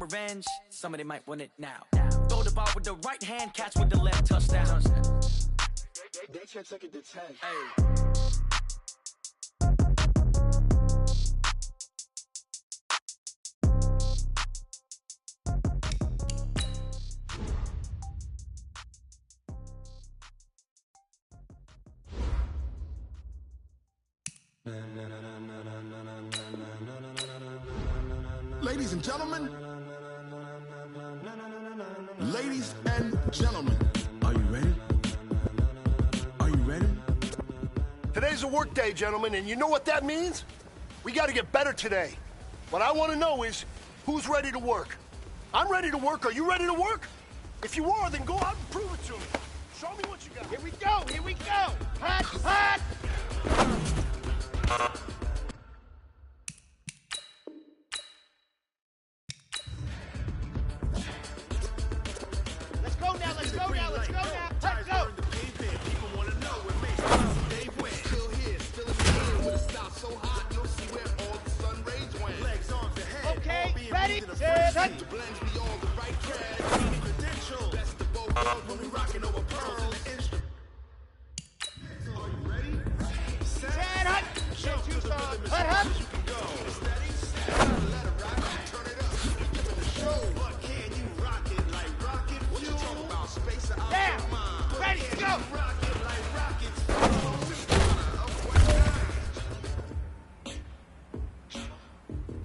revenge, somebody might want it now. Throw the ball with the right hand, catch with the left, touchdown. They can't take it to 10. Hey. Ladies and gentlemen, are you ready? Are you ready? Today's a work day, gentlemen, and you know what that means? We got to get better today. What I want to know is, who's ready to work? I'm ready to work. Are you ready to work? If you are, then go out and prove it to me. Show me what you got. Here we go, here we go. Hot, hot. Let's go now, let's go now, let's go now. Let's go. People want to know where Mason Dave went. Still here, still in the air. With a stop so hot, you'll see where all the sun rays went. Legs on the head. Okay, ready, set. The blends be all the right trash. Meaning credentials. Best of both worlds when we rocking over pearls in the instrument. Are you ready? Set, hot. Jump to the rhythm as Hot, hard as you can go. Steady, let it rock, turn it up. Give it a show. But can you rock it like rocket fuel? What you talking about? Space out Down. your mind. But Ready, can go. you rock it like rockets?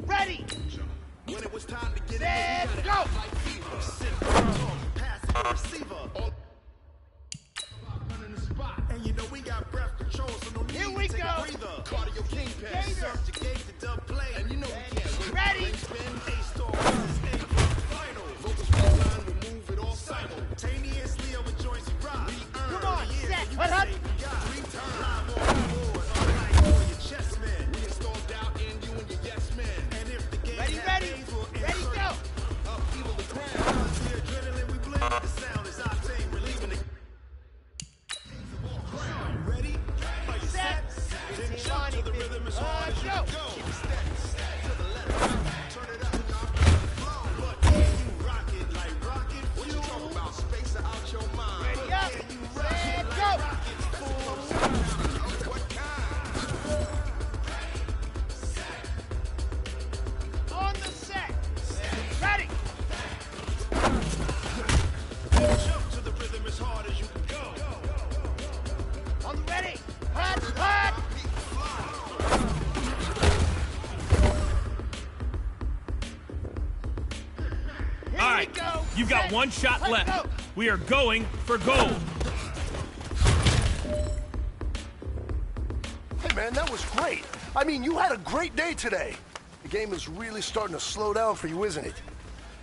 Ready, When it was time to get set, it, go. like fever. Sit, pass it, receiver. All running the spot. And you know we got breath control, so no need Here to we take go. a breather. Cardio kingpin. Gator. Subjugate the dub play. And you know we can't wait. Ready. Ring spin, A-star versus A-plus final. Vocals reline, we move it all simultaneously over joints and rock. We earn Come on, the year. set, You hot, say hot. we got three times. Live on the board, unlike all your chess men. We installed doubt in you and your yes men. And if the game Ready, had ready, names, we'll ready, insert go. up evil the crown. The adrenaline we blend, the sound is octane, relieving the. Are you ready? Are you set? Then jump to the rhythm as hard as you can go. Keep it steady, to the left, turn it up, flow. But can you rock it like rocket fuel? What you talking about? Space out your mind. Ready But up, can you rock set, it go. like rockets fuel? Of what kind? On the set. Ready. Jump to the rhythm as hard as you can go. On the ready. Hot, hot. Here All we right, go. you've got Set. one shot Let's left. go. We are going for gold. Hey, man, that was great. I mean, you had a great day today. The game is really starting to slow down for you, isn't it?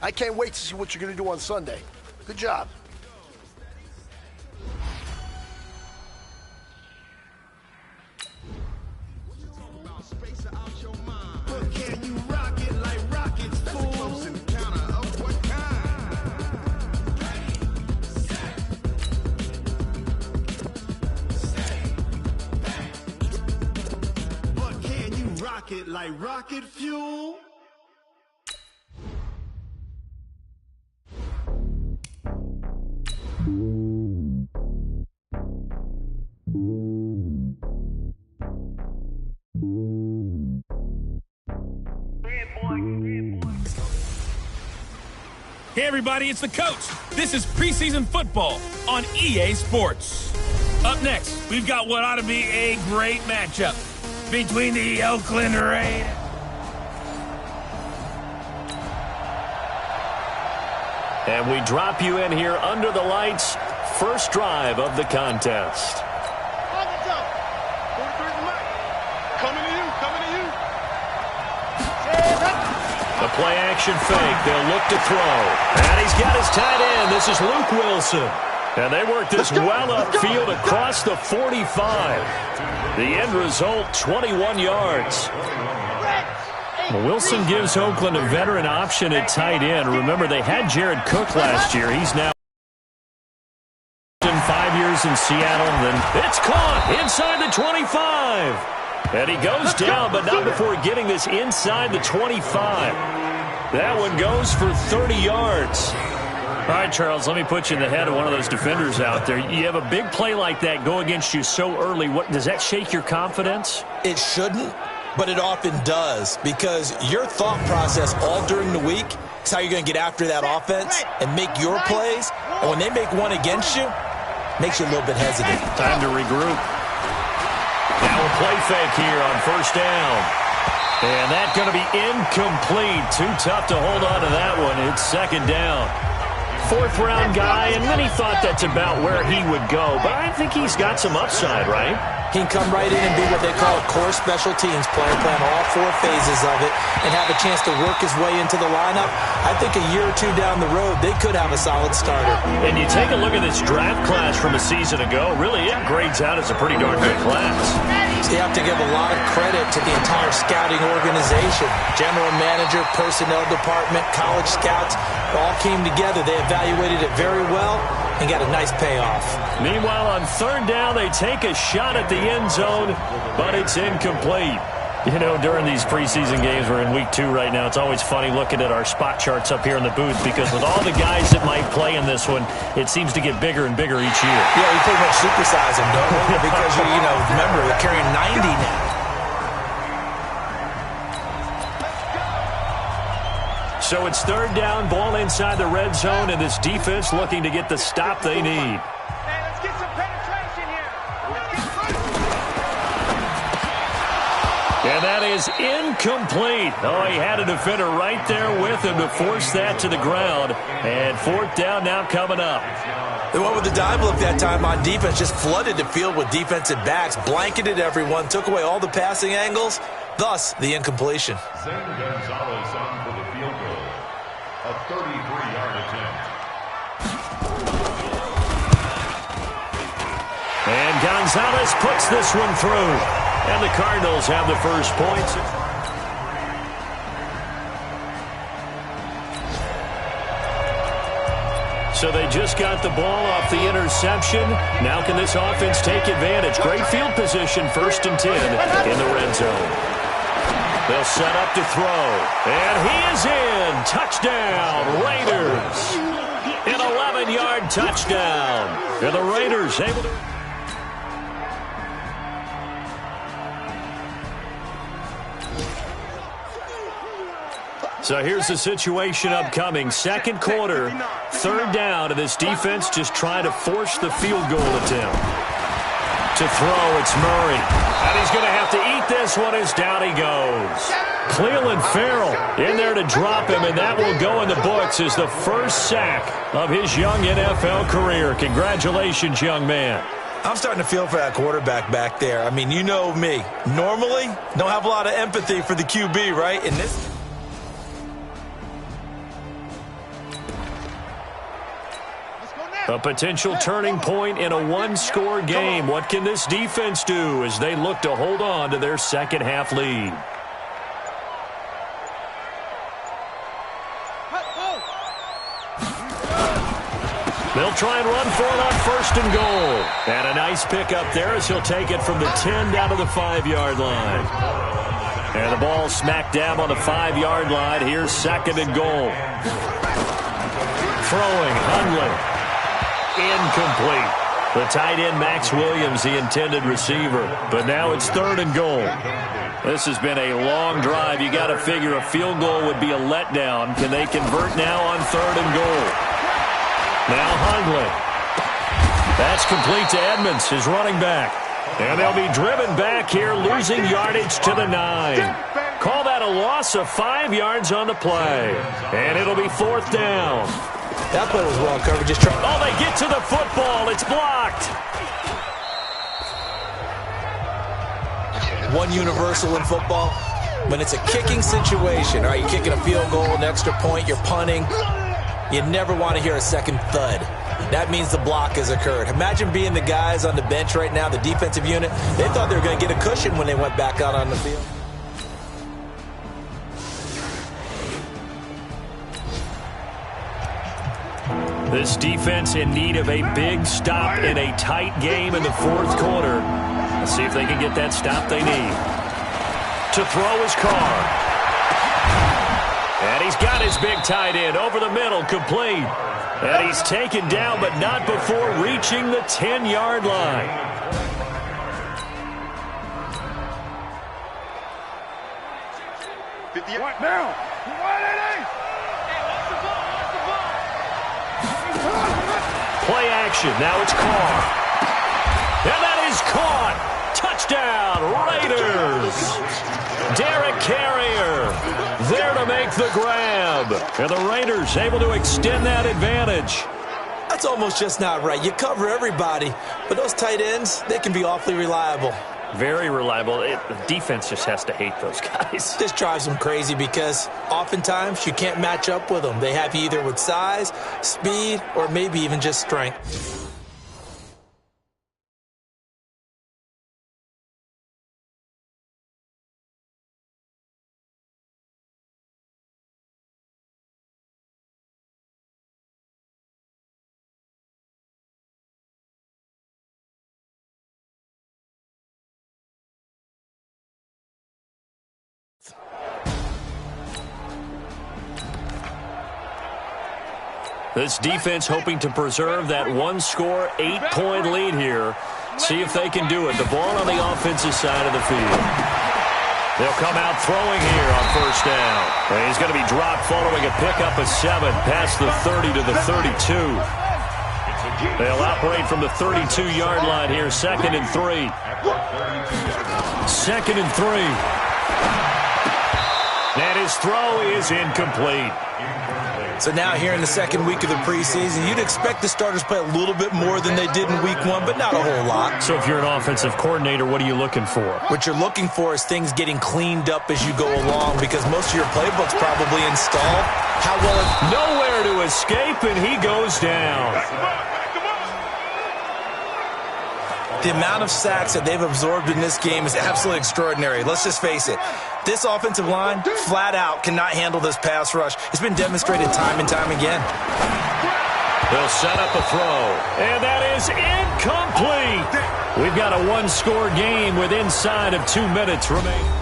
I can't wait to see what you're going to do on Sunday. Good job. Space out your mind. But can you rock it like rockets, fool? Close encounter of what kind? But can you rock it like rocket fuel? Hey everybody, it's the coach. This is preseason football on EA Sports. Up next, we've got what ought to be a great matchup between the Oakland Raiders. And we drop you in here under the lights. First drive of the contest. On the jump. Coming to you, coming to you. Set up. The play action fake. They'll look to throw. And he's got his tight end. This is Luke Wilson. And they work this well upfield across the 45. The end result, 21 yards. Wilson gives Oakland a veteran option at tight end. Remember, they had Jared Cook last year. He's now 5 years in Seattle. Then it's caught inside the 25. And he goes down, but not before getting this inside the 25. That one goes for 30 yards. All right, Charles, let me put you in the head of one of those defenders out there. You have a big play like that go against you so early. What does that shake your confidence? It shouldn't, but it often does, because your thought process all during the week is how you're going to get after that offense and make your plays. And when they make one against you, makes you a little bit hesitant. Time to regroup. Now a play fake here on first down. And that's going to be incomplete. Too tough to hold on to that one. It's second down. Fourth-round guy, and many thought that's about where he would go. But I think he's got some upside, right? He can come right in and be what they call a core special teams player, playing all 4 phases of it, and have a chance to work his way into the lineup. I think a year or two down the road, they could have a solid starter. And you take a look at this draft class from a season ago, really it grades out as a pretty darn good class. So you have to give a lot of credit to the entire scouting organization. General manager, personnel department, college scouts, all came together. They evaluated it very well and got a nice payoff. Meanwhile, on third down, they take a shot at the end zone, but it's incomplete. You know, during these preseason games, we're in week 2 right now, it's always funny looking at our spot charts up here in the booth, because with all the guys that might play in this one, it seems to get bigger and bigger each year. Yeah, we pretty much supersize them, don't we? Because, you know, remember, they're carrying 90 now. So it's third down, ball inside the red zone, and this defense looking to get the stop they need. Hey, let's get some penetration here. And that is incomplete. Oh, he had a defender right there with him to force that to the ground. And fourth down now coming up. They went with the dive look that time on defense, just flooded the field with defensive backs, blanketed everyone, took away all the passing angles, thus the incompletion. Zane Gonzalez on for the field goal. A 33-yard attempt. And Gonzalez puts this one through. And the Cardinals have the first points. So they just got the ball off the interception. Now can this offense take advantage? Great field position, 1st and 10 in the red zone. They'll set up to throw. And he is in. Touchdown, Raiders. An 11-yard touchdown. And the Raiders able to... So here's the situation upcoming. Second quarter, third down, and this defense just trying to force the field goal attempt. To throw, it's Murray. And he's going to have to eat this one as down he goes. Cleveland Farrell in there to drop him, and that will go in the books as the first sack of his young NFL career. Congratulations, young man. I'm starting to feel for that quarterback back there. I mean, you know me. Normally, don't have a lot of empathy for the QB, right? In this... A potential turning point in a one-score game. What can this defense do as they look to hold on to their second-half lead? They'll try and run for it on 1st and goal. And a nice pickup there as he'll take it from the 10 down to the 5-yard line. And the ball smack dab on the 5-yard line. Here's 2nd and goal. Throwing, Hundley. Incomplete. The tight end, Max Williams, the intended receiver. But now it's 3rd and goal. This has been a long drive. You got to figure a field goal would be a letdown. Can they convert now on 3rd and goal? Now Hundley. That's complete to Edmonds, his running back. And they'll be driven back here, losing yardage to the 9. Call that a loss of 5 yards on the play. And it'll be 4th down. That play was well covered. Just try. Oh, they get to the football. It's blocked. One universal in football, when it's a kicking situation, all right, you're kicking a field goal, an extra point, you're punting, you never want to hear a second thud. That means the block has occurred. Imagine being the guys on the bench right now, the defensive unit. They thought they were going to get a cushion when they went back out on the field. This defense in need of a big stop in a tight game in the 4th quarter. Let's see if they can get that stop they need. To throw his car. And he's got his big tight end over the middle, complete. And he's taken down, but not before reaching the 10-yard line. What now? Play action. Now it's Carr. And that is caught. Touchdown, Raiders. Derek Carrier there to make the grab. And the Raiders able to extend that advantage. That's almost just not right. You cover everybody, but those tight ends, they can be awfully reliable. Very reliable. The defense just has to hate those guys. This drives them crazy because oftentimes you can't match up with them. They have you either with size, speed, or maybe even just strength. This defense hoping to preserve that one-score, 8-point lead here. See if they can do it. The ball on the offensive side of the field. They'll come out throwing here on first down. And he's going to be dropped following a pickup of 7 past the 30 to the 32. They'll operate from the 32-yard line here, 2nd and 3. 2nd and 3. And his throw is incomplete. So now here in the second week of the preseason, you'd expect the starters to play a little bit more than they did in week 1, but not a whole lot. So if you're an offensive coordinator, what are you looking for? What you're looking for is things getting cleaned up as you go along because most of your playbook's probably installed. How well? Nowhere to escape, and he goes down. The amount of sacks that they've absorbed in this game is absolutely extraordinary. Let's just face it. This offensive line, flat out, cannot handle this pass rush. It's been demonstrated time and time again. They'll set up a throw, and that is incomplete. We've got a one-score game with inside of 2 minutes remaining.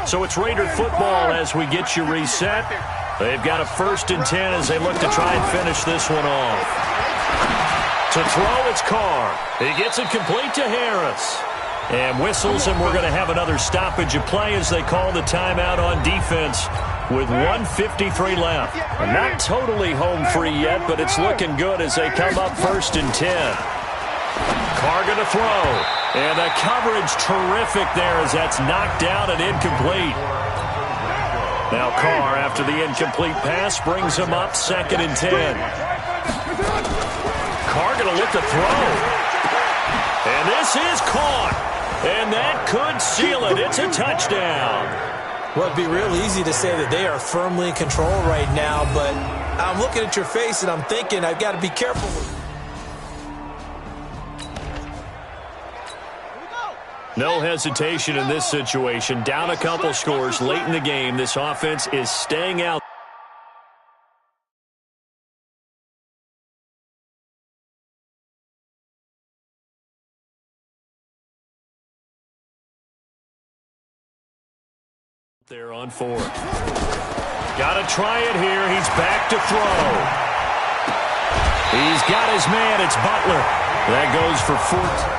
So it's Raider football as we get you reset. They've got a 1st and 10 as they look to try and finish this one off. To throw, it's Carr. He gets it complete to Harris. And whistles, and we're going to have another stoppage of play as they call the timeout on defense with 1:53 left. Not totally home free yet, but it's looking good as they come up 1st and 10. Carr going to throw. And the coverage terrific there as that's knocked down and incomplete. Now Carr, after the incomplete pass, brings him up 2nd and 10. Carr going to look to throw. And this is caught. And that could seal it. It's a touchdown. Well, it'd be real easy to say that they are firmly in control right now, but I'm looking at your face and I'm thinking I've got to be careful. No hesitation in this situation. Down a couple scores late in the game. This offense is staying out. There on 4th. Got to try it here. He's back to throw. He's got his man. It's Butler. That goes for 14.